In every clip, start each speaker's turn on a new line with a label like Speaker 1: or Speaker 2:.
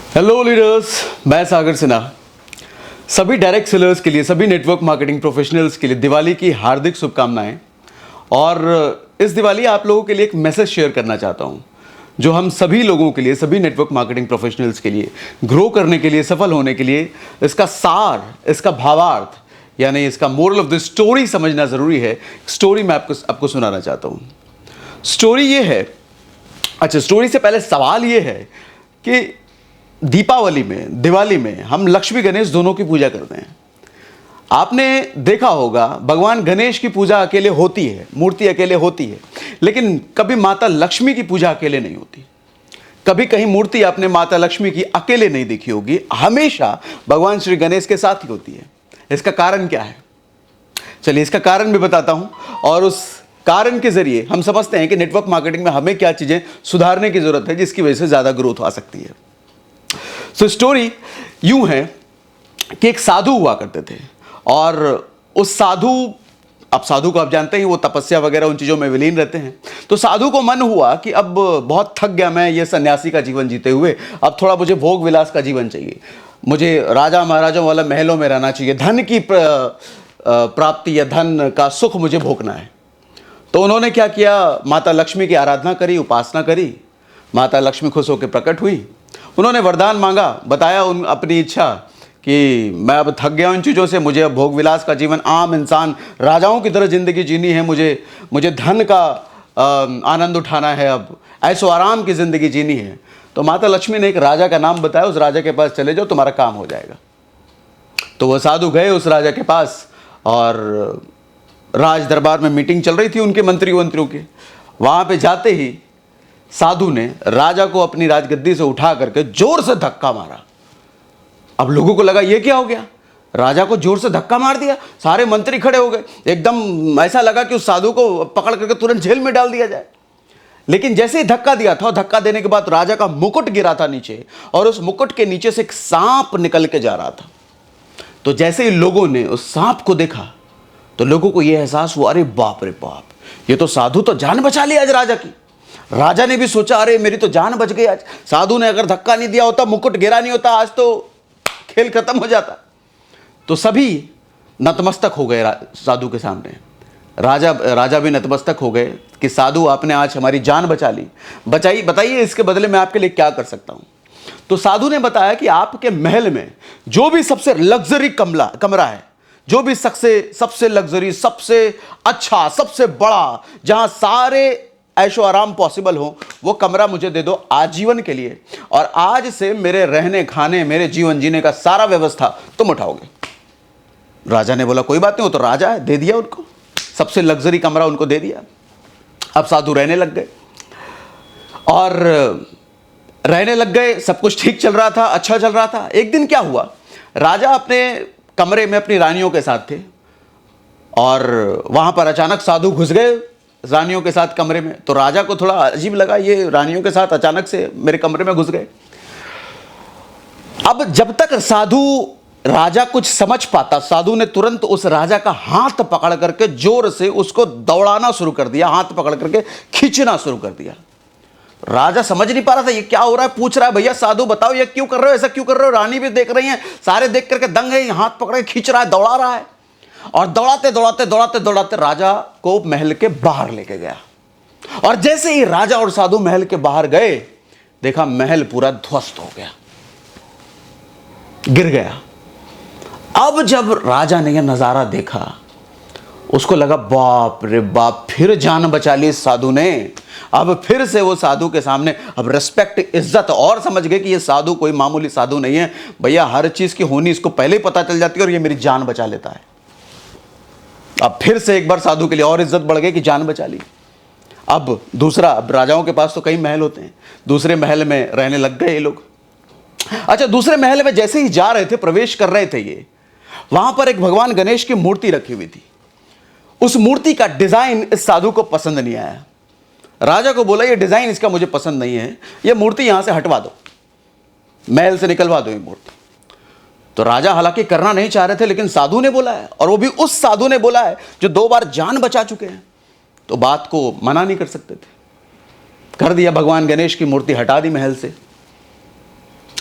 Speaker 1: Hello leaders, मैं सागर सिन्हा। सभी direct sellers के लिए, सभी नेटवर्क मार्केटिंग प्रोफेशनल्स के लिए दिवाली की हार्दिक शुभकामनाएं। और इस दिवाली आप लोगों के लिए एक मैसेज शेयर करना चाहता हूं, जो हम सभी लोगों के लिए, सभी नेटवर्क मार्केटिंग प्रोफेशनल्स के लिए ग्रो करने के लिए, सफल होने के लिए इसका सार, इसका भावार्थ यानी इसका मोरल ऑफ द स्टोरी समझना ज़रूरी है। स्टोरी मैं आपको सुनाना चाहता हूँ। स्टोरी ये है, अच्छा स्टोरी से पहले सवाल ये है कि दीपावली में, दिवाली में हम लक्ष्मी गणेश दोनों की पूजा करते हैं। आपने देखा होगा भगवान गणेश की पूजा अकेले होती है, मूर्ति अकेले होती है, लेकिन कभी माता लक्ष्मी की पूजा अकेले नहीं होती। कभी कहीं मूर्ति आपने माता लक्ष्मी की अकेले नहीं देखी होगी, हमेशा भगवान श्री गणेश के साथ ही होती है। इसका कारण क्या है? चलिए इसका कारण भी बताता हूं, और उस कारण के जरिए हम समझते हैं कि नेटवर्क मार्केटिंग में हमें क्या चीजें सुधारने की जरूरत है, जिसकी वजह से ज्यादा ग्रोथ आ सकती है। स्टोरी यूं है कि एक साधु हुआ करते थे, और उस साधु, अब साधु को आप जानते हैं वो तपस्या वगैरह उन चीज़ों में विलीन रहते हैं। तो साधु को मन हुआ कि अब बहुत थक गया मैं ये सन्यासी का जीवन जीते हुए, अब थोड़ा मुझे भोग विलास का जीवन चाहिए, मुझे राजा महाराजाओं वाला महलों में रहना चाहिए, धन की प्राप्ति या धन का सुख मुझे भोगना है। तो उन्होंने क्या किया, माता लक्ष्मी की आराधना करी, उपासना करी। माता लक्ष्मी खुश होकर प्रकट हुई, उन्होंने वरदान मांगा, बताया अपनी इच्छा कि मैं अब थक गया उन चीज़ों से, मुझे अब भोग विलास का जीवन, आम इंसान राजाओं की तरह ज़िंदगी जीनी है, मुझे धन का आनंद उठाना है, अब ऐसो आराम की ज़िंदगी जीनी है। तो माता लक्ष्मी ने एक राजा का नाम बताया, उस राजा के पास चले जाओ, तुम्हारा काम हो जाएगा। तो वह साधु गए उस राजा के पास, और राज दरबार में मीटिंग चल रही थी उनके मंत्रियों की। वहाँ पे जाते ही साधु ने राजा को अपनी राजगद्दी से उठा करके जोर से धक्का मारा। अब लोगों को लगा ये क्या हो गया, राजा को जोर से धक्का मार दिया। सारे मंत्री खड़े हो गए, एकदम ऐसा लगा कि उस साधु को पकड़ करके तुरंत जेल में डाल दिया जाए। लेकिन जैसे ही धक्का दिया था, धक्का देने के बाद राजा का मुकुट गिरा था नीचे, और उस मुकुट के नीचे से एक सांप निकल के जा रहा था। तो जैसे ही लोगों ने उस सांप को देखा, तो लोगों को यह एहसास हुआ, अरे बाप रे बाप, ये तो साधु तो जान बचा ली आज राजा की। राजा ने भी सोचा, अरे मेरी तो जान बच गई आज, साधु ने अगर धक्का नहीं दिया होता, मुकुट गिरा नहीं होता, आज तो खेल खत्म हो जाता। तो सभी नतमस्तक हो गए साधु के सामने। राजा भी नतमस्तक हो गए कि साधु आपने आज हमारी जान बचा ली, बताइए इसके बदले में आपके लिए क्या कर सकता हूं। तो साधु ने बताया कि आपके महल में जो भी सबसे लग्जरी कमरा है, जो भी सबसे लग्जरी, सबसे अच्छा, सबसे बड़ा, जहां सारे ऐशो आराम पॉसिबल हो, वो कमरा मुझे दे दो आजीवन के लिए, और आज से मेरे रहने खाने, मेरे जीवन जीने का सारा व्यवस्था तुम उठाओगे। राजा ने बोला कोई बात नहीं, वो तो राजा है, दे दिया उनको, सबसे लग्जरी कमरा उनको दे दिया। अब साधु रहने लग गए, और रहने लग गए, सब कुछ ठीक चल रहा था, अच्छा चल रहा था। एक दिन क्या हुआ, राजा अपने कमरे में अपनी रानियों के साथ थे, और वहां पर अचानक साधु घुस गए रानियों के साथ कमरे में। तो राजा को थोड़ा अजीब लगा, ये रानियों के साथ अचानक से मेरे कमरे में घुस गए। अब जब तक साधु राजा कुछ समझ पाता, साधु ने तुरंत उस राजा का हाथ पकड़ करके जोर से उसको दौड़ाना शुरू कर दिया, हाथ पकड़ करके खींचना शुरू कर दिया। राजा समझ नहीं पा रहा था ये क्या हो रहा है, पूछ रहा है भैया साधु बताओ ये क्यों कर रहे हो, ऐसा क्यों कर रहे हो। रानी भी देख रही है, सारे देख करके दंग है, हाथ पकड़ के खींच रहा है, दौड़ा रहा है, और दौड़ाते राजा को महल के बाहर लेके गया। और जैसे ही राजा और साधु महल के बाहर गए, देखा महल पूरा ध्वस्त हो गया, गिर गया। अब जब राजा ने यह नजारा देखा, उसको लगा बाप रे बाप, फिर जान बचा ली साधु ने। अब फिर से वो साधु के सामने अब रिस्पेक्ट, इज्जत, और समझ गए कि ये साधु कोई मामूली साधु नहीं है भैया, हर चीज की होनी इसको पहले ही पता चल जाती है, और ये मेरी जान बचा लेता है। अब फिर से एक बार साधु के लिए और इज्जत बढ़ गई कि जान बचा ली। अब राजाओं के पास तो कई महल होते हैं, दूसरे महल में रहने लग गए ये लोग। अच्छा, दूसरे महल में जैसे ही जा रहे थे, प्रवेश कर रहे थे ये, वहां पर एक भगवान गणेश की मूर्ति रखी हुई थी। उस मूर्ति का डिजाइन इस साधु को पसंद नहीं आया। राजा को बोला ये डिजाइन इसका मुझे पसंद नहीं है, ये मूर्ति यहां से हटवा दो, महल से निकलवा दो ये मूर्ति। तो राजा हालांकि करना नहीं चाह रहे थे, लेकिन साधु ने बोला है, और वो भी उस साधु ने बोला है जो 2 बार जान बचा चुके हैं, तो बात को मना नहीं कर सकते थे। कर दिया, भगवान गणेश की मूर्ति हटा दी महल से।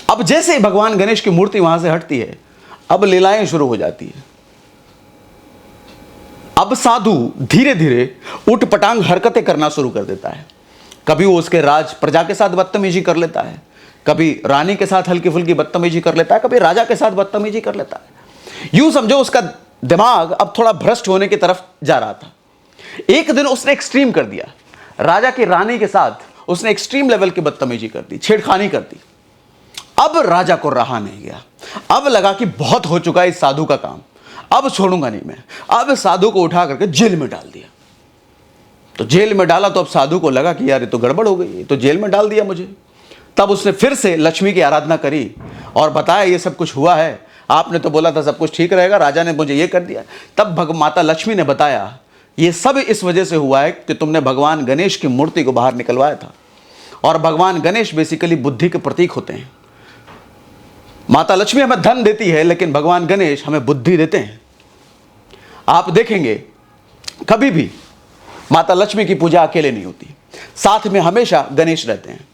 Speaker 1: अब अब जैसे ही भगवान गणेश की मूर्ति वहां से हटती है, अब लीलाएं शुरू हो जाती है। अब साधु धीरे धीरे उठपटांग हरकतें करना शुरू कर देता है। कभी वो उसके राज प्रजा के साथ बदतमीजी कर लेता है, कभी रानी के साथ हल्की फुल्की बदतमीजी कर लेता है, कभी राजा के साथ बदतमीजी कर लेता है। यूं समझो उसका दिमाग अब थोड़ा भ्रष्ट होने की तरफ जा रहा था। एक दिन उसने एक्सट्रीम कर दिया, राजा की रानी के साथ उसने एक्सट्रीम लेवल की बदतमीजी कर दी, छेड़खानी कर दी। अब राजा को रहा नहीं गया, अब लगा कि बहुत हो चुका है इस साधु का काम, अब छोड़ूंगा नहीं मैं। अब साधु को उठा करके जेल में डाल दिया। तो जेल में डाला तो अब साधु को लगा कि यार ये तो गड़बड़ हो गई, तो जेल में डाल दिया मुझे। तब उसने फिर से लक्ष्मी की आराधना करी और बताया ये सब कुछ हुआ है, आपने तो बोला था सब कुछ ठीक रहेगा, राजा ने मुझे ये कर दिया। तब माता लक्ष्मी ने बताया ये सब इस वजह से हुआ है कि तुमने भगवान गणेश की मूर्ति को बाहर निकलवाया था। और भगवान गणेश बेसिकली बुद्धि के प्रतीक होते हैं। माता लक्ष्मी हमें धन देती है, लेकिन भगवान गणेश हमें बुद्धि देते हैं। आप देखेंगे कभी भी माता लक्ष्मी की पूजा अकेले नहीं होती, साथ में हमेशा गणेश रहते हैं।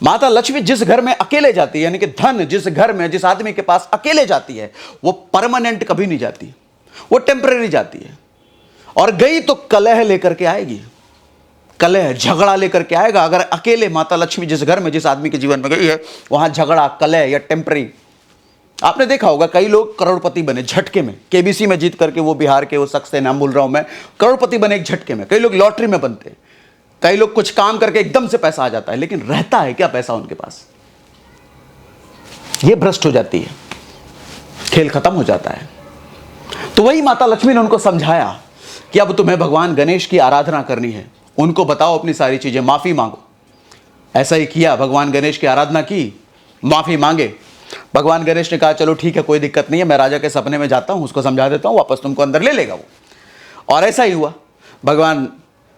Speaker 1: माता लक्ष्मी जिस घर में अकेले जाती है, यानी कि धन जिस घर में जिस आदमी के पास अकेले जाती है, वो परमानेंट कभी नहीं जाती, वो टेम्परेरी जाती है। और गई तो कलह लेकर के आएगी, कलह झगड़ा लेकर के आएगा। अगर अकेले माता लक्ष्मी जिस घर में जिस आदमी के जीवन में गई है, वहां झगड़ा कलह या टेम्परेरी। आपने देखा होगा कई लोग करोड़पति बने झटके में, केबीसी में जीत करके, वो बिहार के वो शख्स से नाम बोल रहा हूं मैं, करोड़पति बने एक झटके में। कई लोग लॉटरी में बनते हैं, कई लोग कुछ काम करके एकदम से पैसा आ जाता है, लेकिन रहता है क्या पैसा उनके पास? ये भ्रष्ट हो जाती है, खेल खत्म हो जाता है। तो वही माता लक्ष्मी ने उनको समझाया कि अब तुम्हें भगवान गणेश की आराधना करनी है, उनको बताओ अपनी सारी चीजें, माफी मांगो। ऐसा ही किया, भगवान गणेश की आराधना की, माफी मांगे। भगवान गणेश ने कहा चलो ठीक है, कोई दिक्कत नहीं है, मैं राजा के सपने में जाता हूं, उसको समझा देता हूं, वापस तुमको अंदर ले लेगा वो। और ऐसा ही हुआ, भगवान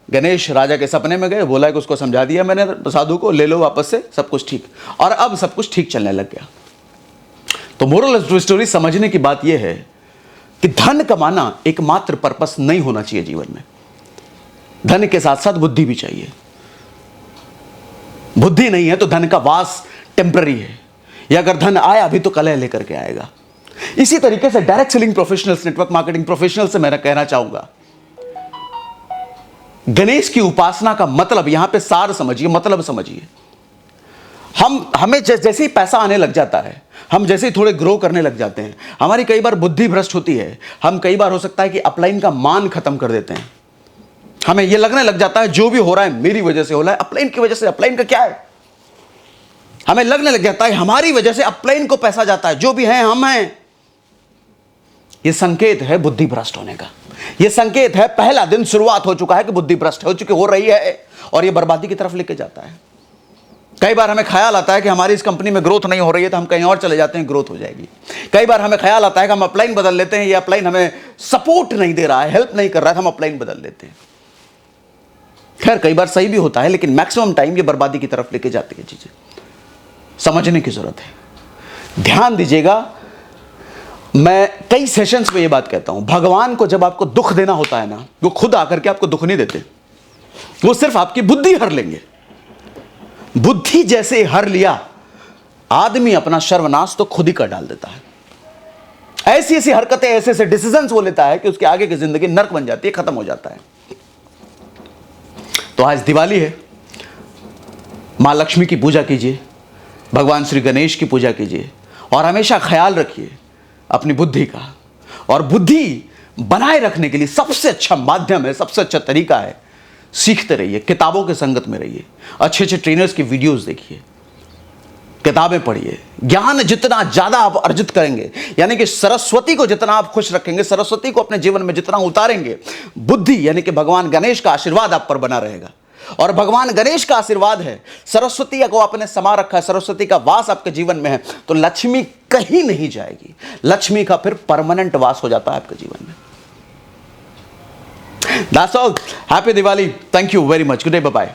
Speaker 1: गणेश राजा के सपने में गए, बोला कि उसको समझा दिया मैंने साधु को, ले लो वापस से, सब कुछ ठीक। और अब सब कुछ ठीक चलने लग गया। तो मोरल ऑफ स्टोरी समझने की बात यह है कि धन कमाना एकमात्र पर्पस नहीं होना चाहिए जीवन में। धन के साथ साथ बुद्धि भी चाहिए। बुद्धि नहीं है तो धन का वास टेम्पररी है, या अगर धन आया भी तो कलह लेकर के आएगा। इसी तरीके से direct selling professionals, network marketing professionals से मैं कहना चाहूंगा, गणेश की उपासना का मतलब, यहां पे सार समझिए, मतलब समझिए। हमें जैसे ही पैसा आने लग जाता है, हम जैसे ही थोड़े ग्रो करने लग जाते हैं, हमारी कई बार बुद्धि भ्रष्ट होती है। हम कई बार हो सकता है कि अपलाइन का मान खत्म कर देते हैं। हमें यह लगने लग जाता है जो भी हो रहा है मेरी वजह से हो रहा है, अपलाइन की वजह से। अपलाइन का क्या है? हमें लगने लग जाता है हमारी वजह से अपलाइन को पैसा जाता है, जो भी है हम हैं। यह संकेत है बुद्धि भ्रष्ट होने का। यह संकेत है पहला दिन शुरुआत हो चुका है कि बुद्धि भ्रष्ट हो रही है, और यह बर्बादी की तरफ लेके जाता है। कई बार हमें ख्याल आता है कि हमारी इस कंपनी में ग्रोथ नहीं हो रही है, तो हम कहीं और चले जाते हैं, ग्रोथ हो जाएगी। कई बार हमें ख्याल आता है कि हम अपलाइन बदल लेते हैं, ये अपलाइन हमें सपोर्ट नहीं दे रहा है, हेल्प नहीं कर रहा है, हम अपलाइन बदल लेते हैं। खैर कई बार सही भी होता है, लेकिन मैक्सिमम टाइम ये बर्बादी की तरफ लेके जाती है चीजें। समझने की जरूरत है, ध्यान दीजिएगा। मैं कई सेशंस में ये बात कहता हूं, भगवान को जब आपको दुख देना होता है ना, वो खुद आकर के आपको दुख नहीं देते, वो सिर्फ आपकी बुद्धि हर लेंगे। बुद्धि जैसे हर लिया, आदमी अपना सर्वनाश तो खुद ही कर डाल देता है। ऐसी ऐसी हरकतें, ऐसे ऐसे डिसीजंस वो लेता है कि उसके आगे की जिंदगी नर्क बन जाती है, खत्म हो जाता है। तो आज दिवाली है, मां लक्ष्मी की पूजा कीजिए, भगवान श्री गणेश की पूजा कीजिए, और हमेशा ख्याल रखिए अपनी बुद्धि का। और बुद्धि बनाए रखने के लिए सबसे अच्छा माध्यम है, सबसे अच्छा तरीका है, सीखते रहिए, किताबों के संगत में रहिए, अच्छे अच्छे ट्रेनर्स की वीडियोस देखिए, किताबें पढ़िए। ज्ञान जितना ज्यादा आप अर्जित करेंगे, यानी कि सरस्वती को जितना आप खुश रखेंगे, सरस्वती को अपने जीवन में जितना उतारेंगे, बुद्धि यानी कि भगवान गणेश का आशीर्वाद आप पर बना रहेगा। और भगवान गणेश का आशीर्वाद है, सरस्वती को आपने समा रखा है, सरस्वती का वास आपके जीवन में है, तो लक्ष्मी कहीं नहीं जाएगी। लक्ष्मी का फिर परमानेंट वास हो जाता है आपके जीवन में। That's all. Happy Diwali. Thank you very much. Good day. Bye-bye.